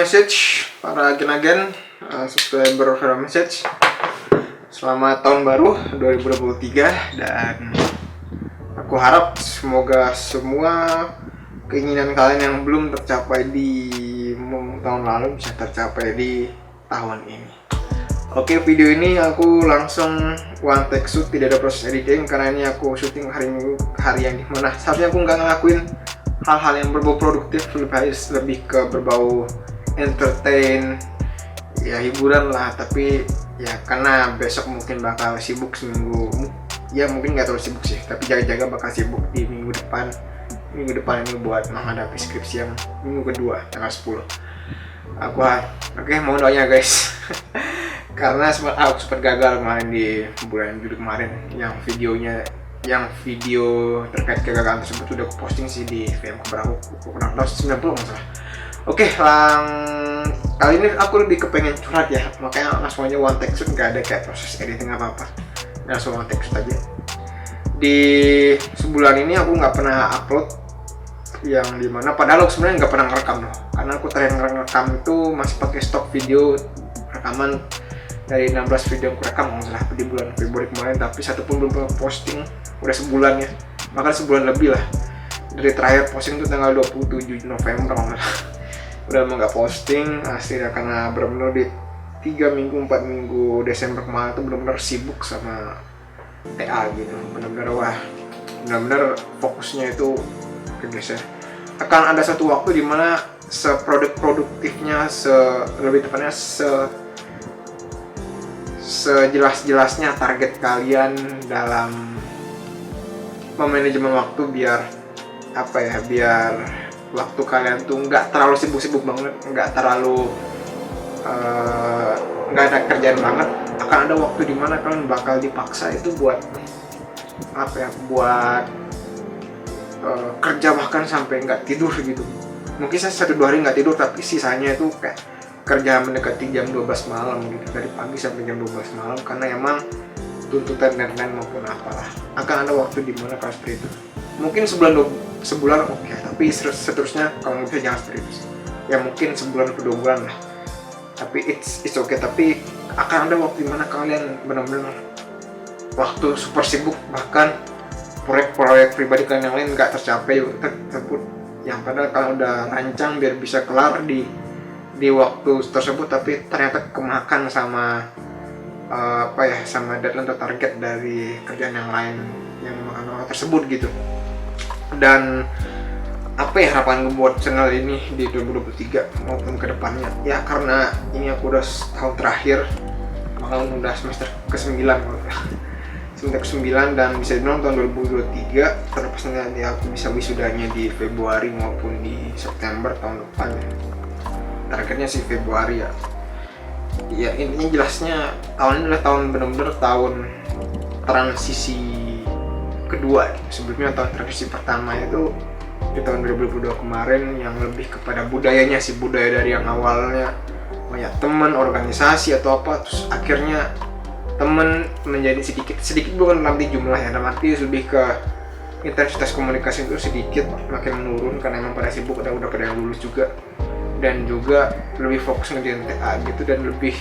Message para agen-agen subscriber Hero Message. Selamat tahun baru 2023 dan aku harap semoga semua keinginan kalian yang belum tercapai di tahun lalu bisa tercapai di tahun ini. Oke, video ini aku langsung one take shoot, tidak ada proses editing karena ini aku syuting hari yang dimana seharusnya aku nggak ngelakuin hal-hal yang berbau produktif, lebih ke berbau entertain, ya hiburan lah. Tapi ya karena besok mungkin bakal sibuk seminggu, ya mungkin nggak terlalu sibuk sih, tapi jaga-jaga bakal sibuk di minggu depan ini buat menghadapi skripsi yang minggu kedua tanggal 10. Oke, mohon doanya guys. Karena aku sempat gagal kemarin di bulan Juli kemarin, yang video terkait kegagalan tersebut udah posting sih di VM keberapa, kurang tahu 90 masalah. Oke, kali ini aku lebih kepengen curhat ya, makanya langsung aja one take shoot, nggak ada kayak proses editing apa-apa, langsung one take shoot aja. Di sebulan ini aku nggak pernah upload, yang dimana padahal aku sebenarnya nggak pernah ngerekam loh, karena aku terakhir ngerekam itu masih pakai stok video rekaman dari 16 video yang aku rekam nggak salah di bulan Februari kemarin, tapi satu pun belum posting udah sebulan ya, bahkan sebulan lebih lah. Dari terakhir posting itu tanggal 27 November nggak salah. Udah emang nggak posting akhirnya karena benar-benar di 4 minggu Desember kemarin tuh benar-benar sibuk sama TA gitu, benar-benar fokusnya itu kegeser. Akan ada satu waktu dimana seproduktifnya, lebih tepatnya sejelas-jelasnya target kalian dalam memanajemen waktu, biar waktu kalian tuh nggak terlalu sibuk-sibuk banget, nggak ada kerjaan banget. Akan ada waktu dimana kalian bakal dipaksa itu buat kerja bahkan sampai nggak tidur gitu. Mungkin saya 1-2 hari nggak tidur, tapi sisanya itu kayak kerja mendekati jam 12 malam gitu, dari pagi sampai jam 12 malam, karena emang tuntutan deadline maupun apalah. Akan ada waktu dimana kalian seperti itu. Mungkin sebulan oke, tapi seterusnya kalau bisa jangan seperti itu. Ya mungkin sebulan ke 2 bulan lah, tapi it's okay. Tapi akan ada waktu dimana kalian benar-benar waktu super sibuk, bahkan proyek-proyek pribadi kalian yang lain nggak tercapai tersebut, yang padahal kalian udah rancang biar bisa kelar di waktu tersebut, tapi ternyata kemakan sama sama deadline atau target dari kerjaan yang lain yang memakan waktu tersebut gitu. Dan harapan gue buat channel ini di 2023 maupun kedepannya, ya karena ini aku udah tahun terakhir, makanya udah semester ke-9 semester ke-9 dan bisa dibilang tahun 2023 terlepas nanti aku bisa wisudanya di Februari maupun di September tahun depan ya. Targetnya sih Februari ya. Ya intinya jelasnya tahun ini adalah tahun benar-benar tahun transisi kedua. Sebelumnya tahun transisi pertama itu di tahun 2022 kemarin yang lebih kepada budayanya sih, budaya dari yang awalnya banyak teman, organisasi atau apa, terus akhirnya teman menjadi sedikit bukan nanti jumlahnya, dalam arti lebih ke intensitas komunikasi itu sedikit makin menurun karena emang pada sibuk, udah pada yang lulus juga, dan juga lebih fokus ngerjain TA gitu, dan lebih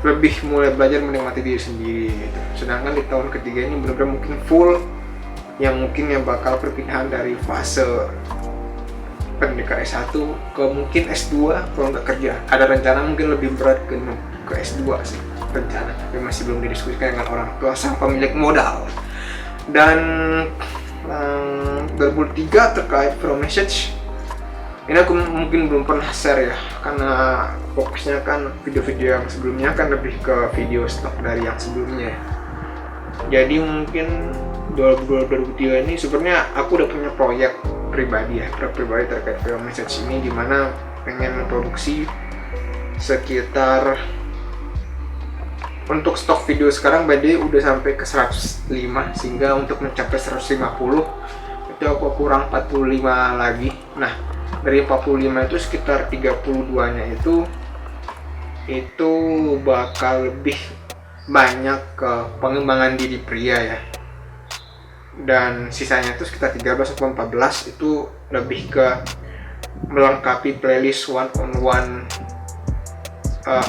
lebih mulai belajar menikmati diri sendiri gitu. Sedangkan di tahun ketiga ini benar-benar mungkin full, yang bakal perpindahan dari fase pendidikan S1 ke mungkin S2 kalau nggak kerja. Ada rencana mungkin lebih berat ke S2 sih rencana, tapi masih belum didiskusikan dengan orang tua sang pemilik modal. Dan 2003 terkait Hero Message ini aku mungkin belum pernah share ya, karena fokusnya kan video-video yang sebelumnya kan lebih ke video stok dari yang sebelumnya. Jadi mungkin 2023 ini sebenarnya aku udah punya proyek pribadi terkait Hero Message ini, dimana pengen memproduksi sekitar, untuk stok video sekarang by the way udah sampai ke 105, sehingga untuk mencapai 150 itu aku kurang 45 lagi. Nah, dari 45 itu sekitar 32 nya itu bakal lebih banyak ke pengembangan diri pria ya, dan sisanya itu sekitar 13 atau 14 itu lebih ke melengkapi playlist one on one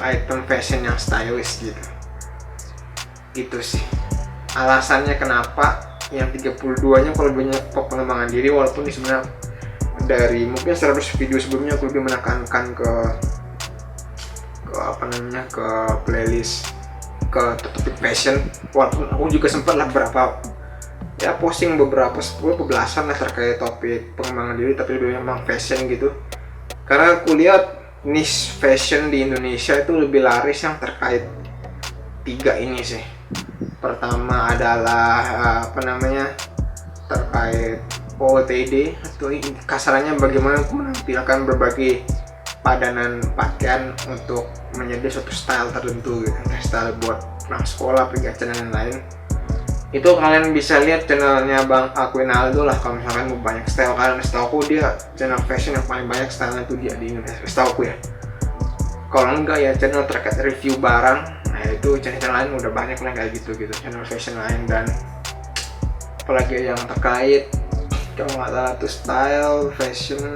item fashion yang stylish gitu sih alasannya kenapa yang 32 nya kalau banyak pengembangan diri, walaupun ini sebenarnya dari mungkin 100 video sebelumnya aku lebih menekankan ke playlist ke topik fashion, walaupun aku juga sempat lah posting beberapa 10 belasan lah terkait topik pengembangan diri, tapi lebih memang fashion gitu, karena aku lihat niche fashion di Indonesia itu lebih laris yang terkait 3 ini sih. Pertama adalah terkait OOTD atau kasarannya bagaimana aku menampilkan berbagai padanan pakaian untuk menjadi suatu style tertentu gitu, style buat pulang sekolah, pergi acara dan lain-lain. Itu kalian bisa lihat channelnya Bang Aquinaldo lah kalau misalkan mau banyak style, karena setahu aku dia channel fashion yang paling banyak style itu dia di Indonesia, setahu aku ya. Kalau enggak ya channel terkait review barang, nah itu channel lain udah banyak lah kayak gitu channel fashion lain. Dan apalagi yang terkait kalau nggak salah tuh style fashion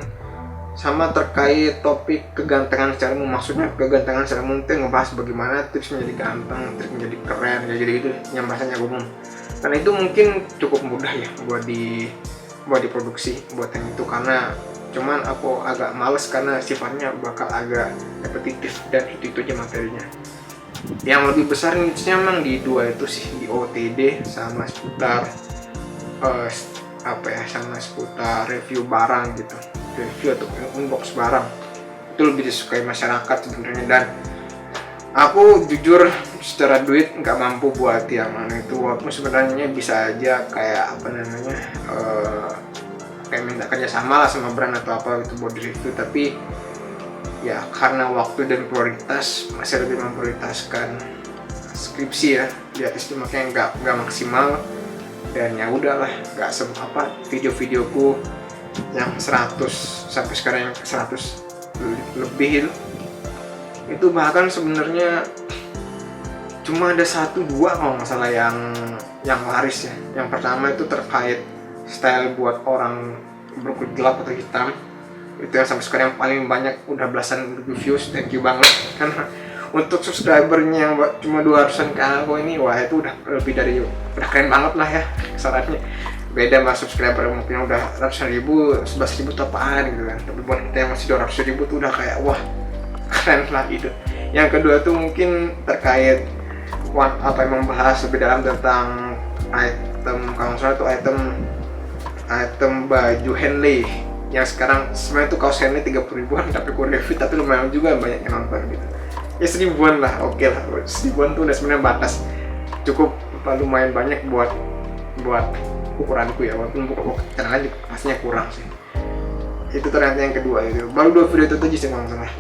sama terkait topik kegantengan secara umum, maksudnya kegantengan secara umum itu ngebahas bagaimana tips menjadi ganteng, tips menjadi keren kayak gitu yang bahasanya umum. Karena itu mungkin cukup mudah ya buat diproduksi buat yang itu, karena cuman aku agak males karena sifatnya bakal agak repetitif dan itu aja materinya. Yang lebih besar niche-nya memang di 2 itu sih, di OTD sama seputar sama seputar review barang gitu, review atau unbox barang. Itu lebih disukai masyarakat sebenarnya, dan aku jujur secara duit nggak mampu buat yang mana itu, walaupun sebenarnya bisa aja kayak kayak minta kerjasama lah sama brand atau apa gitu buat review, tapi ya karena waktu dan prioritas masih lebih memprioritaskan skripsi ya di atas itu, makanya nggak maksimal. Dan ya udahlah, nggak video-videoku yang 100 sampai sekarang yang 100 lebih itu bahkan sebenarnya cuma ada 1-2 kalau nggak salah yang laris ya. Yang pertama itu terkait style buat orang berkulit gelap atau hitam, itu yang sampai sekarang yang paling banyak, udah belasan views. Thank you banget, karena untuk subscribernya yang cuma 200-an ke aku ini, wah itu udah keren banget lah ya kesarannya. Beda sama subscriber mungkin udah ratusan ribu, 11 ribu apaan gitu kan, tapi buat kita yang masih 200 ribu tuh udah kayak wah keren lah itu. Yang kedua tuh mungkin terkait yang membahas lebih dalam tentang item, kalau salah tuh item baju Henley yang sekarang sebenarnya tuh kaos Henley 30 ribuan, tapi aku review tapi lumayan juga banyak yang nonton gitu. Ya 1000-an lah, oke lah, 1000-an tuh udah sebenarnya batas cukup lumayan banyak buat ukuranku ya, walaupun channelnya juga pastinya kurang sih. Itu ternyata yang kedua itu, baru 2 video itu aja sih kalau nggak salah.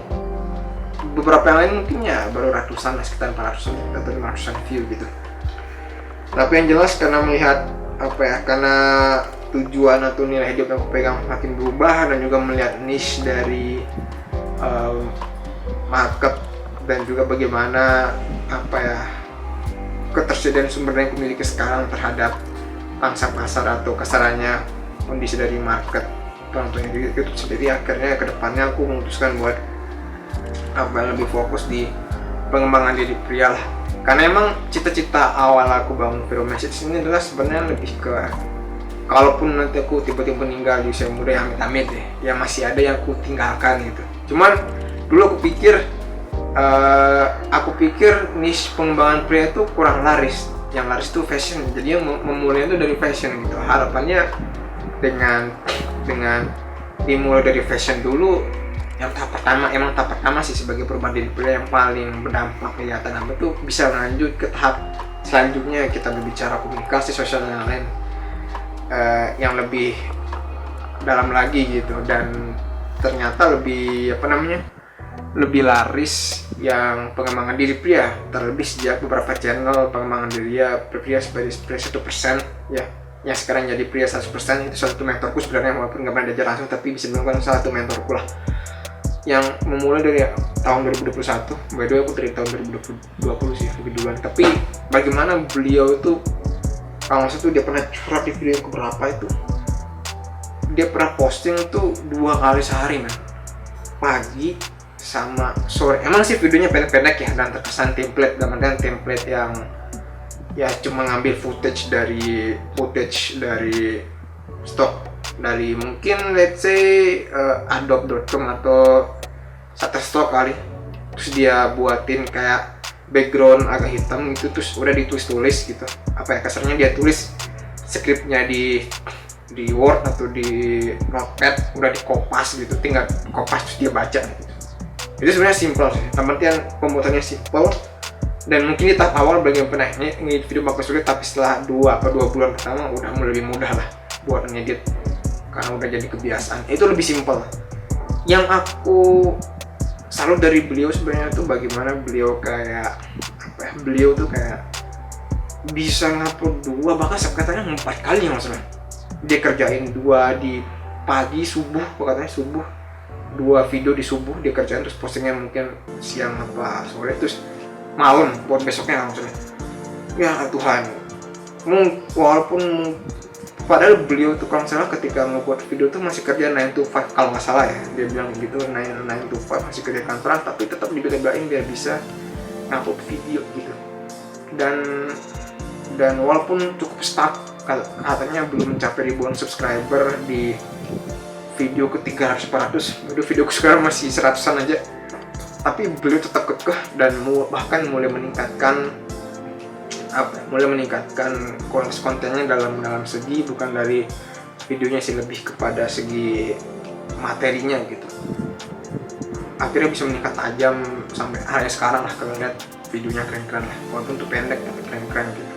Beberapa yang lain mungkin ya baru ratusan lah, sekitar 400 atau 500-an view gitu. Tapi yang jelas karena melihat karena tujuan atau nilai hidup yang aku pegang makin berubah, dan juga melihat niche dari market, dan juga bagaimana ketersediaan sumber daya yang kumiliki sekarang terhadap pangsa pasar atau kasarannya kondisi dari market contohnya YouTube sendiri. Akhirnya kedepannya aku memutuskan buat lebih fokus di pengembangan diri pria lah, karena emang cita-cita awal aku bangun Vero Message ini adalah sebenarnya lebih ke kalaupun nanti aku tiba-tiba meninggal di usia muda yang amit-amit ya masih ada yang aku tinggalkan gitu. Cuman dulu aku pikir niche pengembangan pria itu kurang laris, yang laris itu fashion, jadi yang memulai itu dari fashion gitu. Harapannya dengan dimulai dari fashion dulu, yang tahap pertama sih sebagai perubahan diri pria yang paling berdampak kelihatan itu bisa lanjut ke tahap selanjutnya, kita berbicara komunikasi sosial dan lain-lain yang lebih dalam lagi gitu. Dan ternyata lebih laris yang pengembangan diri pria, terlebih sejak beberapa channel pengembangan diri pria sebagai pria 1% ya, yang sekarang jadi pria 100%. Itu satu mentorku sebenarnya, walaupun nggak pernah diajar langsung, tapi bisa dibilang salah satu mentorku lah, yang memulai dari tahun 2021. By the way aku dari tahun 2020 sih, lebih duluan. Tapi bagaimana beliau itu, kalau maksud tuh dia pernah curhat di video yang keberapa itu, dia pernah posting tuh 2 kali sehari men, pagi sama sore. Emang sih videonya pendek-pendek ya, dan terkesan template, dalam artian template yang ya cuma ngambil footage dari stok dari mungkin let's say adobe.com atau Shutterstock kali, terus dia buatin kayak background agak hitam gitu, terus udah ditulis gitu, apa ya kasarnya, dia tulis skripnya di Word atau di Notepad, udah dikopas gitu, tinggal kopas terus dia baca gitu. Itu sebenarnya simple sih, yang pembuatannya simple, dan mungkin di tahap awal bagi yang pernah ngedit video bakal sulit, tapi setelah 2 bulan pertama udah mulai lebih mudah lah buat ngedit karena udah jadi kebiasaan. Itu lebih simple. Yang aku salut dari beliau sebenarnya tuh bagaimana beliau kayak apa ya, beliau tuh kayak bisa ngupload 2 bahkan katanya 4 kali ya maksudnya. Dia kerjain 2 di pagi subuh, katanya subuh, 2 video di subuh dia kerjain, terus postingnya mungkin siang apa sore, terus malam buat besoknya maksudnya. Ya Tuhan, walaupun padahal beliau tuh kalau salah ketika ngebuat video tuh masih kerja 9 to 5 kalau nggak salah ya, dia bilang gitu 9 to 5 masih kerja kantoran, tapi tetap dibela-belain dia bisa ngupload video gitu. Dan walaupun cukup stuck, katanya belum mencapai ribuan subscriber di video ke 300-400, udah video sekarang masih 100-an aja, tapi beliau tetap kekeh dan bahkan mulai meningkatkan kontennya dalam segi bukan dari videonya sih, lebih kepada segi materinya gitu. Akhirnya bisa meningkat tajam sampai hari sekarang lah, kalau lihat videonya keren-keren lah, walaupun tuh pendek tapi keren-keren gitu.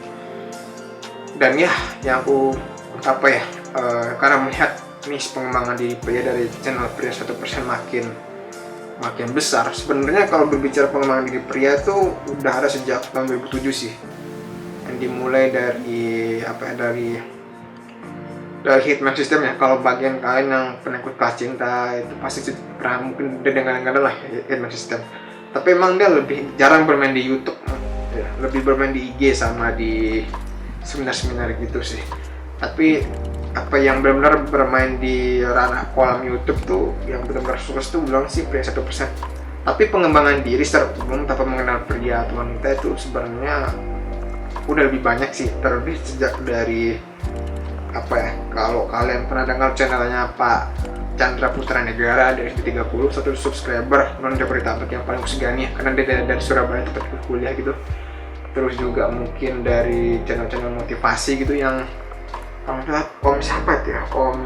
Dan ya yang aku karena melihat nih pengembangan diri pria dari channel Pria 1% makin besar. Sebenarnya kalau berbicara pengembangan diri pria tuh udah ada sejak tahun 2007 sih, yang dimulai dari Hitman System ya. Kalau bagian kalian yang pernah ikut kelas cinta itu pasti pernah mungkin udah dengar lah Hitman System. Tapi emang dia lebih jarang bermain di YouTube ya, lebih bermain di IG sama di seminar gitu sih. Tapi apa yang benar-benar bermain di ranah kolam YouTube tuh, yang benar-benar sukses tuh bilang sih Pria 1%. Tapi pengembangan diri secara umum tanpa mengenal pria atau wanita itu sebenarnya udah lebih banyak sih, terlebih sejak dari kalau kalian pernah dengar channelnya Pak Chandra Putra Negara dari 30 1 subscriber, non Jabodetabek yang paling segani karena dia dari Surabaya tempat kuliah gitu. Terus juga mungkin dari channel-channel motivasi gitu yang om siapa itu ya, om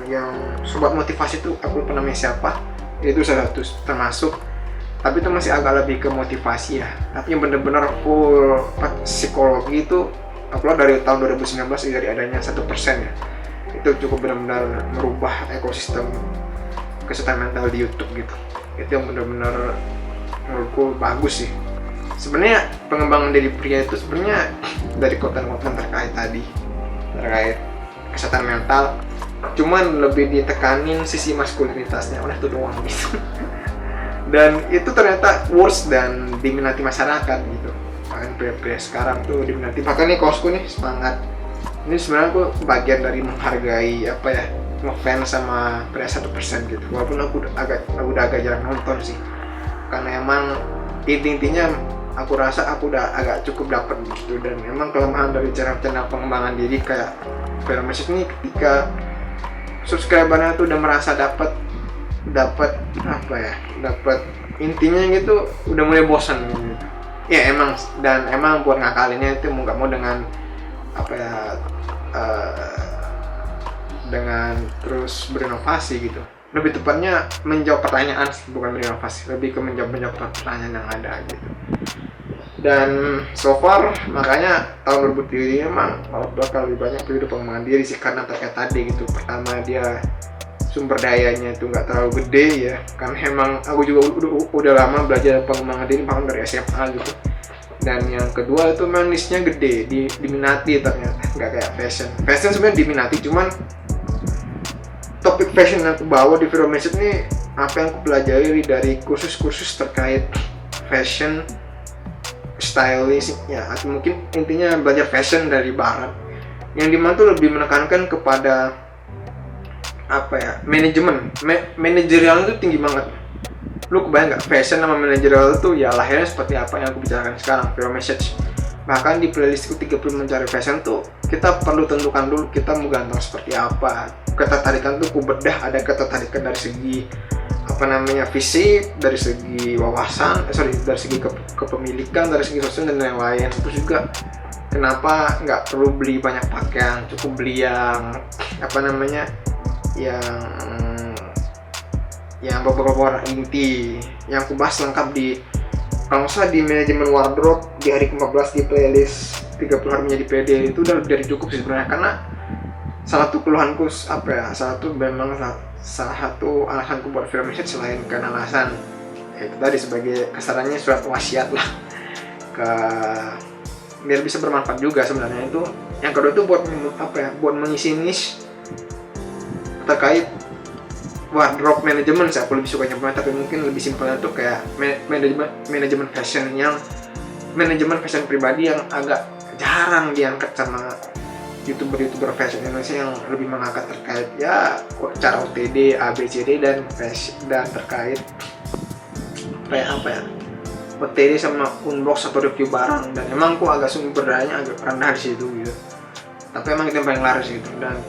yang sobat motivasi itu aku lupa namanya siapa, itu salah satu termasuk, tapi itu masih agak lebih ke motivasi ya. Tapi yang benar-benar full psikologi itu upload dari tahun 2019 dari adanya 1% ya. Itu cukup benar-benar merubah ekosistem kesehatan mental di YouTube gitu. Itu yang benar-benar menurutku bagus sih. Sebenarnya pengembangan dari pria itu sebenarnya dari konten-konten terkait kesehatan mental, cuman lebih ditekanin sisi maskulinitasnya, udah itu doang gitu. Dan itu ternyata worse dan diminati masyarakat gitu. Bahkan pria-pria sekarang tuh diminati. Bahkan nih kaosku nih semangat. Ini sebenarnya aku bagian dari menghargai ngefans sama Pria 1% gitu. Walaupun aku udah agak jarang nonton sih. Karena emang intinya aku rasa aku udah agak cukup dapat gitu. Dan emang kelemahan dari channel pengembangan diri kayak Film Message ini, ketika subscribernya tuh udah merasa dapat intinya gitu, udah mulai bosan gitu. Ya emang buat ngakalinnya itu mau nggak mau dengan dengan terus berinovasi gitu. Lebih tepatnya menjawab pertanyaan sih, bukan berinovasi, lebih ke menjawab pertanyaan yang ada gitu. Dan so far makanya tahun 2003 emang bakal lebih banyak video pengembangan diri sih, karena terkait tadi gitu. Pertama, dia sumber dayanya itu nggak terlalu gede ya, karena emang aku juga udah lama belajar pengembangan diri bahkan dari SMA gitu. Dan yang kedua itu memang niche-nya gede, diminati ternyata, nggak kayak fashion sebenarnya diminati, cuman topik fashion yang aku bawa di Film Message ini apa yang aku pelajari dari kursus-kursus terkait fashion, stylish ya, atau mungkin intinya belajar fashion dari barat, yang dimana tuh lebih menekankan kepada apa ya, manajerial itu tinggi banget. Lu kebayang nggak, fashion sama manajerial itu ya lahirnya seperti apa yang aku bicarakan sekarang, Vero Message. Bahkan di playlistku 30 mencari fashion tuh kita perlu tentukan dulu kita mau ganteng seperti apa. Ketertarikan tuh ku bedah, ada ketertarikan dari segi apa namanya fisik, dari segi wawasan, dari segi kepemilikan, dari segi sosial dan lain-lain. Terus juga kenapa nggak perlu beli banyak pakaian, cukup beli yang apa namanya, yang beberapa warna inti yang aku bahas lengkap di, kalau nggak salah, di manajemen wardrobe di hari ke-15 di playlist 30 hari menjadi pede. Itu udah dari cukup sih sebenarnya, karena salah satu keluhanku salah satu alasanku buat Vero Message selain karena alasan itu tadi sebagai kasarannya surat wasiat lah biar bisa bermanfaat juga sebenarnya. Itu yang kedua itu buat mengisi niche terkait wardrobe management. Aku lebih suka nyebutnya, tapi mungkin lebih simpelnya tuh kayak manajemen fashion, yang manajemen fashion pribadi yang agak jarang diangkat sama youtuber fashion Indonesia yang lebih mengangkat terkait ya cara OTD, ABCD dan fashion, dan terkait OTD sama unbox atau review barang. Dan emang aku agak sumber dayanya agak rendah di situ gitu, tapi emang itu yang paling laris gitu. Dan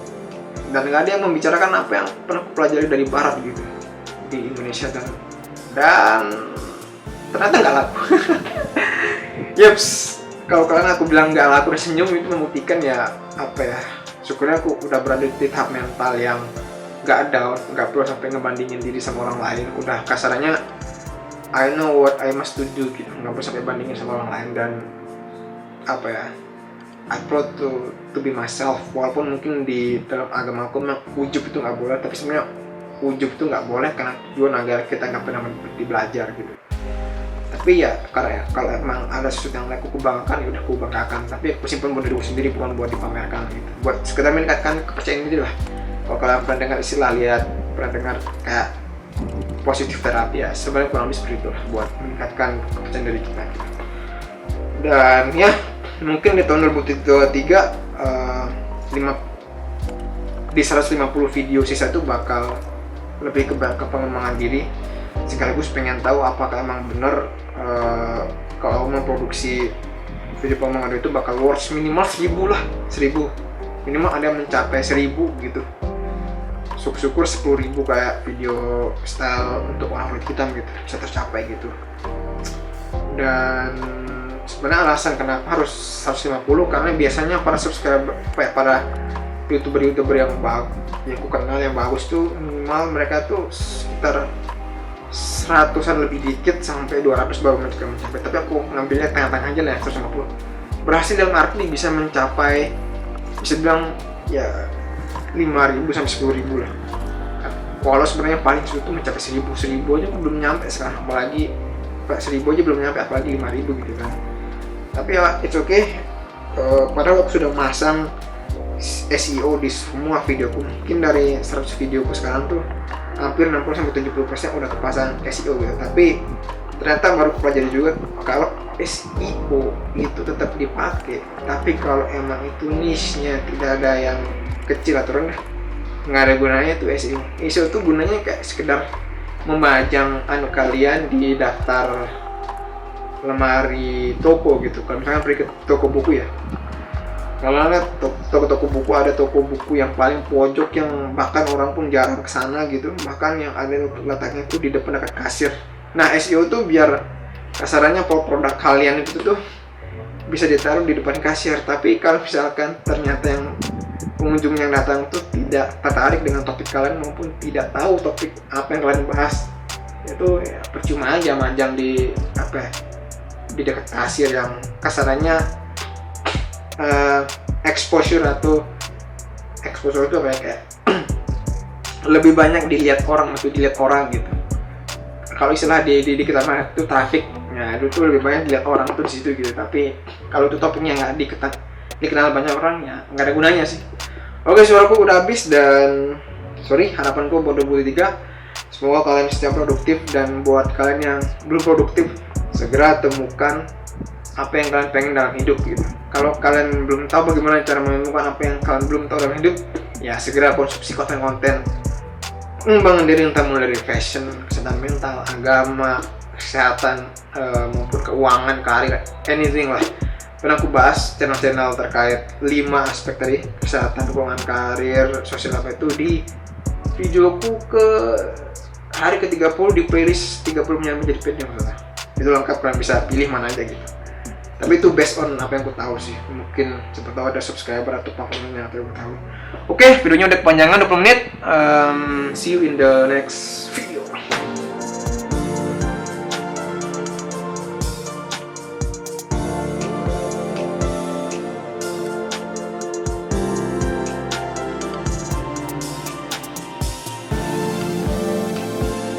nggak ada yang membicarakan apa yang pernah aku pelajari dari barat gitu di Indonesia, dan ternyata nggak laku. Yeps, kalau kalian aku bilang nggak laku dan senyum, itu membuktikan ya syukurnya aku udah berada di tahap mental yang nggak down, nggak perlu sampai ngebandingin diri sama orang lain. Udah kasarannya I know what I must do gitu, nggak perlu sampai bandingin sama orang lain. Dan I proud to be myself. Walaupun mungkin di dalam agama aku memang ujub itu nggak boleh, tapi sebenarnya ujub itu nggak boleh karena tujuan agar kita nggak pernah belajar gitu. Tapi ya kalau emang ada sesuatu yang aku banggakan, ya udah aku banggakan. Tapi aku simpan buat diriku sendiri, bukan buat dipamerkan gitu. Buat sekedar meningkatkan kepercayaan diri lah. Kalau kalian pernah dengar istilah, pernah dengar kayak positif terapi, ya sebenarnya kurang lebih seperti itu lah, buat meningkatkan kepercayaan diri kita gitu. Dan ya mungkin di tahun 2023 di 150 video sisa itu bakal lebih ke pengembangan diri, sekaligus pengen tahu apakah emang bener kalau memproduksi video pengembangan itu bakal worth minimal 1000 minimal ada yang mencapai 1000 gitu. Syukur 10.000 kayak video style untuk orang kulit hitam gitu bisa tercapai gitu. Dan sebenarnya alasan kenapa harus 150, karena biasanya para subscriber, para youtuber yang aku kenal yang bagus tuh minimal mereka tuh sekitar 100-an lebih dikit sampai 200 baru mencapai. Tapi aku ngambilnya tengah-tengah aja lah, 150. Berhasil dalam arti bisa mencapai, bisa bilang ya 5.000 sampai 10.000 lah. Walau sebenarnya paling sulit tuh mencapai 1000 aja belum nyampe sekarang, apalagi 1000 aja belum nyampe, apalagi 5.000 gitu kan. Tapi ya it's okay. Padahal aku sudah masang SEO di semua videoku. Mungkin dari 100 videoku sekarang tuh hampir 60-70% udah kepasang SEO gitu. Tapi ternyata baru pelajari juga kalau SEO itu tetap dipakai, tapi kalau emang itu niche-nya tidak ada yang kecil atau rendah, nggak ada gunanya tuh SEO. SEO tuh gunanya kayak sekedar memajang kalian di daftar lemari toko gitu. Kalau misalkan pergi ke toko buku ya, kalau lihat toko buku, ada toko buku yang paling pojok yang bahkan orang pun jarang kesana gitu, bahkan yang ada letaknya tuh di depan dekat kasir. Nah SEO tuh biar kasarannya produk kalian itu tuh bisa ditaruh di depan kasir. Tapi kalau misalkan ternyata yang pengunjung yang datang tuh tidak tertarik dengan topik kalian maupun tidak tahu topik apa yang kalian bahas, itu ya percuma aja majang di di dekat kasir yang kasarannya exposure itu kayak lebih banyak dilihat orang gitu. Kalau istilah di kita mah itu traffic, ya itu tuh lebih banyak dilihat orang tuh di situ gitu. Tapi kalau itu topiknya nggak dikenal banyak orang, ya nggak ada gunanya sih. Oke, suaraku udah habis dan harapanku buat 2023 semoga kalian setiap produktif, dan buat kalian yang belum produktif segera temukan apa yang kalian pengen dalam hidup gitu. Kalau kalian belum tahu bagaimana cara menemukan apa yang kalian belum tahu dalam hidup, ya segera konsumsi konten-konten Membangun diri entah mulai dari fashion, kesehatan mental, agama, kesehatan, maupun keuangan, karir, anything lah. Pernah aku bahas channel-channel terkait 5 aspek tadi, kesehatan, keuangan, karir, sosial apa itu di videoku ke hari ke-30 di playlist 30 menyamar jadi pede maksudnya. Itu lengkap, kalian bisa pilih mana aja gitu. Tapi itu based on apa yang aku tahu sih. Mungkin siapa tahu ada subscriber atau platformnya yang aku tahu. Oke, videonya udah kepanjangan 20 menit. See you in the next video.